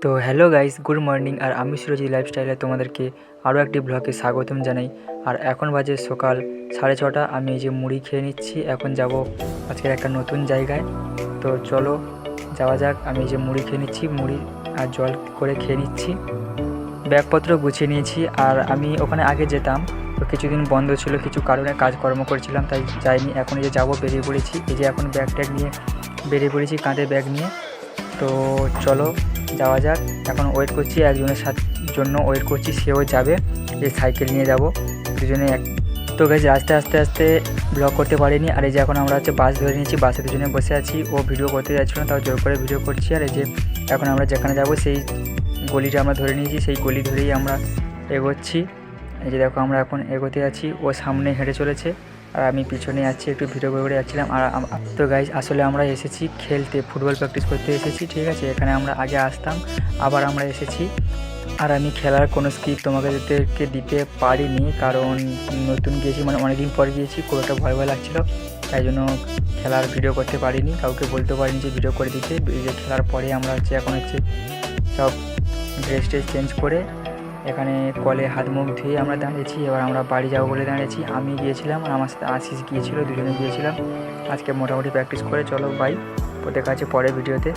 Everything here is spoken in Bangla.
তো হ্যালো গাইস, গুড মর্নিং। আর আমি সুরজিৎ লাইফস্টাইলে তোমাদেরকে আরও একটি ব্লগে স্বাগতম জানাই। আর এখন বাজে সকাল 6:30। আমি এই যে মুড়ি খেয়ে নিচ্ছি। এখন যাব আজকের একটা নতুন জায়গায়। তো চলো যাওয়া যাক। আমি এই যে মুড়ি খেয়ে নিচ্ছি, মুড়ি আর জল করে খেয়ে নিচ্ছি। ব্যাগপত্র গুছিয়ে নিয়েছি। আর আমি ওখানে আগে যেতাম, তো কিছুদিন বন্ধ ছিল, কিছু কারণে কাজকর্ম করছিলাম, তাই যাইনি। এখন এই যে যাবো, বেরিয়ে পড়েছি। এই যে এখন ব্যাগ ট্যাগ নিয়ে বেরিয়ে পড়েছি, কাঁধে ব্যাগ নিয়ে। তো চলো যাওয়া যাক। এখন ওয়েট করছি, একজনের জন্য ওয়েট করছি, সেও যাবে। এই সাইকেল নিয়ে যাব দুজনে এক। তো গাইজ আস্তে আস্তে আস্তে ব্লগ করতে পারিনি। আর এই যে এখন আমরা বাস ধরে নিয়েছি, বাসে দুজনে বসে আছি। ও ভিডিও করতে যাচ্ছিল না, তাও জোর করে ভিডিও করছি। আর এই যে এখন আমরা যেখানে যাব সেই গলিটা আমরা ধরে নিয়েছি, সেই গলি ধরেই আমরা এগোচ্ছি। এই যে দেখো আমরা এখন এগোতে আছি, ও সামনে হেঁটে চলেছে আর আমি পিছনে আছি, একটু ভিডিও করে যাচ্ছিলাম। আর তো গাইজ আসলে আমরা এসেছি খেলতে, ফুটবল প্র্যাকটিস করতে এসেছি, ঠিক আছে। এখানে আমরা আগে আসতাম, আবার আমরা এসেছি। আর আমি খেলার কোনো স্কিপ তোমাদেরকে দিতে পারিনি, কারণ নতুন গিয়েছি, মানে অনেকদিন পর গিয়েছি, খুব একটা ভয় ভয় লাগছিলো, তাই জন্য খেলার ভিডিও করতে পারিনি, কাউকে বলতে পারিনি যে ভিডিও করে দিতে। এই যে খেলার পরে আমরা এখন সব ড্রেস চেঞ্জ করে এখানে কলে হাত মুখ ধুয়ে আমরা দাঁড়িয়েছি। এবার আমরা বাড়ি যাবো বলে দাঁড়িয়েছি। আমি গিয়েছিলাম আর আমার সাথে আশিস গিয়েছিল, দুজনে গিয়েছিলাম। আজকে মোটামুটি প্র্যাকটিস করে চলো বাই, দেখা আছে পরের ভিডিওতে।